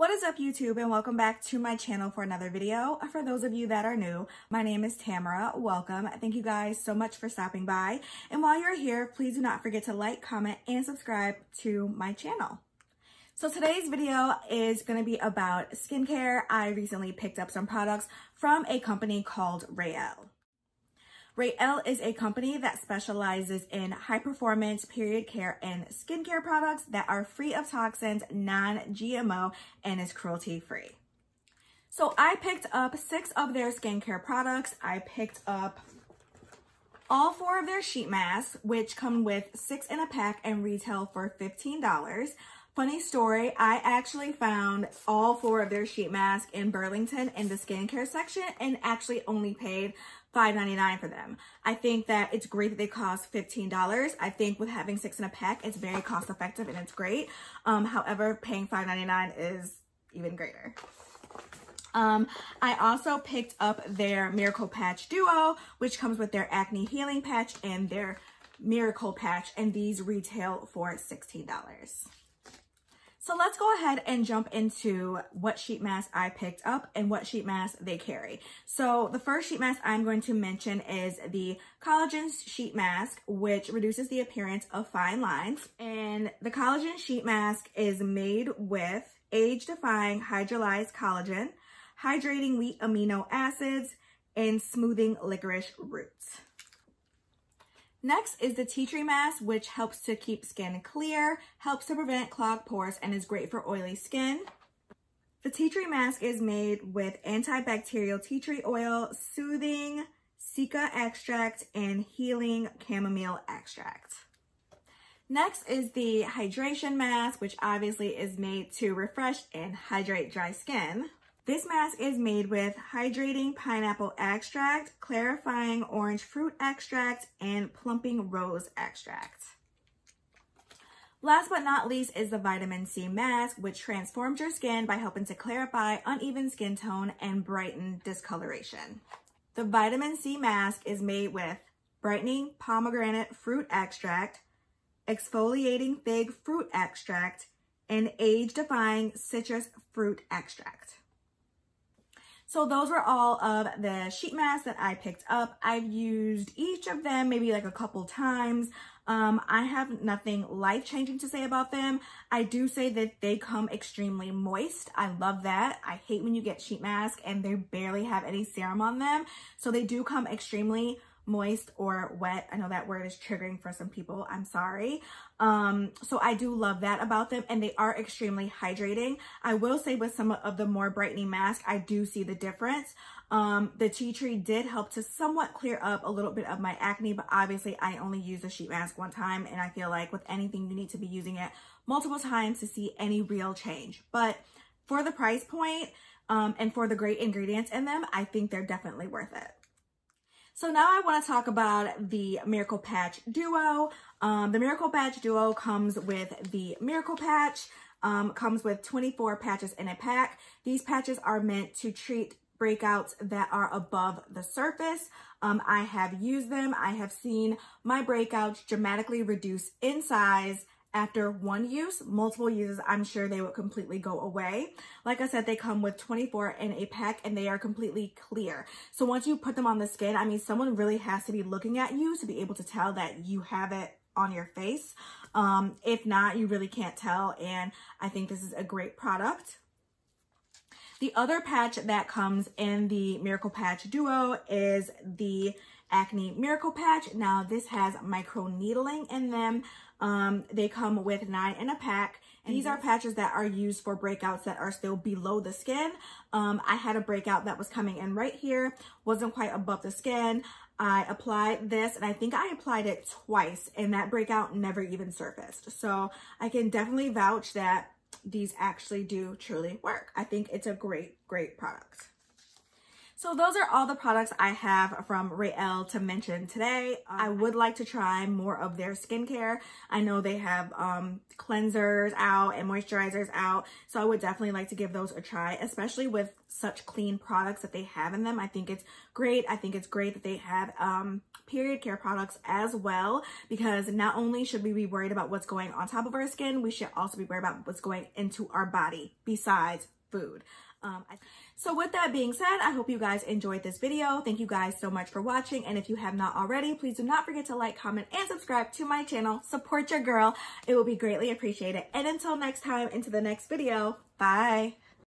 What is up, YouTube, and welcome back to my channel for another video. For those of you that are new, my name is Tamara. Welcome. Thank you guys so much for stopping by. And while you're here, please do not forget to like, comment, and subscribe to my channel. So today's video is going to be about skincare. I recently picked up some products from a company called Rael. Rael is a company that specializes in high-performance period care and skincare products that are free of toxins, non-GMO, and is cruelty-free. So I picked up 6 of their skincare products. I picked up all 4 of their sheet masks, which come with 6 in a pack and retail for $15. Funny story, I actually found all 4 of their sheet masks in Burlington in the skincare section and actually only paid $5.99 for them. I think that it's great that they cost $15. I think with having 6 in a pack, it's very cost effective and it's great. However, paying $5.99 is even greater. I also picked up their Miracle Patch Duo, which comes with their Acne Healing Patch and their Miracle Patch, and these retail for $16. So let's go ahead and jump into what sheet mask I picked up and what sheet mask they carry. So the first sheet mask I'm going to mention is the Collagen Sheet Mask, which reduces the appearance of fine lines. And the Collagen Sheet Mask is made with age-defying hydrolyzed collagen, hydrating wheat amino acids, and smoothing licorice roots. Next is the Tea Tree Mask, which helps to keep skin clear, helps to prevent clogged pores, and is great for oily skin. The Tea Tree Mask is made with antibacterial tea tree oil, soothing cica extract, and healing chamomile extract. Next is the Hydration Mask, which obviously is made to refresh and hydrate dry skin. This mask is made with hydrating pineapple extract, clarifying orange fruit extract, and plumping rose extract. Last but not least is the Vitamin C Mask, which transforms your skin by helping to clarify uneven skin tone and brighten discoloration. The Vitamin C Mask is made with brightening pomegranate fruit extract, exfoliating fig fruit extract, and age-defying citrus fruit extract. So those were all of the sheet masks that I picked up. I've used each of them maybe like a couple times. I have nothing life-changing to say about them. I do say that they come extremely moist. I love that. I hate when you get sheet masks and they barely have any serum on them. So they do come extremely moist or wet. I know that word is triggering for some people. I'm sorry. So I do love that about them, and they are extremely hydrating. I will say with some of the more brightening masks, I do see the difference. The tea tree did help to somewhat clear up a little bit of my acne, but obviously I only used the sheet mask one time, and I feel like with anything, you need to be using it multiple times to see any real change. But for the price point, and for the great ingredients in them, I think they're definitely worth it. So now I want to talk about the Miracle Patch Duo. The Miracle Patch Duo comes with the Miracle Patch, comes with 24 patches in a pack. These patches are meant to treat breakouts that are above the surface. I have used them. I have seen my breakouts dramatically reduce in size after one use. Multiple uses, I'm sure they would completely go away. Like I said, they come with 24 in a pack and they are completely clear. So once you put them on the skin, I mean, someone really has to be looking at you to be able to tell that you have it on your face. If not, you really can't tell. And I think this is a great product. The other patch that comes in the Miracle Patch Duo is the Acne Miracle Patch. Now this has micro needling in them. They come with 9 in a pack, and these are patches that are used for breakouts that are still below the skin. I had a breakout that was coming in right here, wasn't quite above the skin. I applied this, and I think I applied it twice, and that breakout never even surfaced. So I can definitely vouch that these actually do truly work. I think it's a great, great product. So those are all the products I have from Rael to mention today. I would like to try more of their skincare. I know they have cleansers out and moisturizers out, so I would definitely like to give those a try, especially with such clean products that they have in them. I think it's great. I think it's great that they have period care products as well, because not only should we be worried about what's going on top of our skin, we should also be worried about what's going into our body besides food. So with that being said, I hope you guys enjoyed this video. Thank you guys so much for watching. And if you have not already, please do not forget to like, comment, and subscribe to my channel. Support your girl. It will be greatly appreciated. And until next time, into the next video. Bye.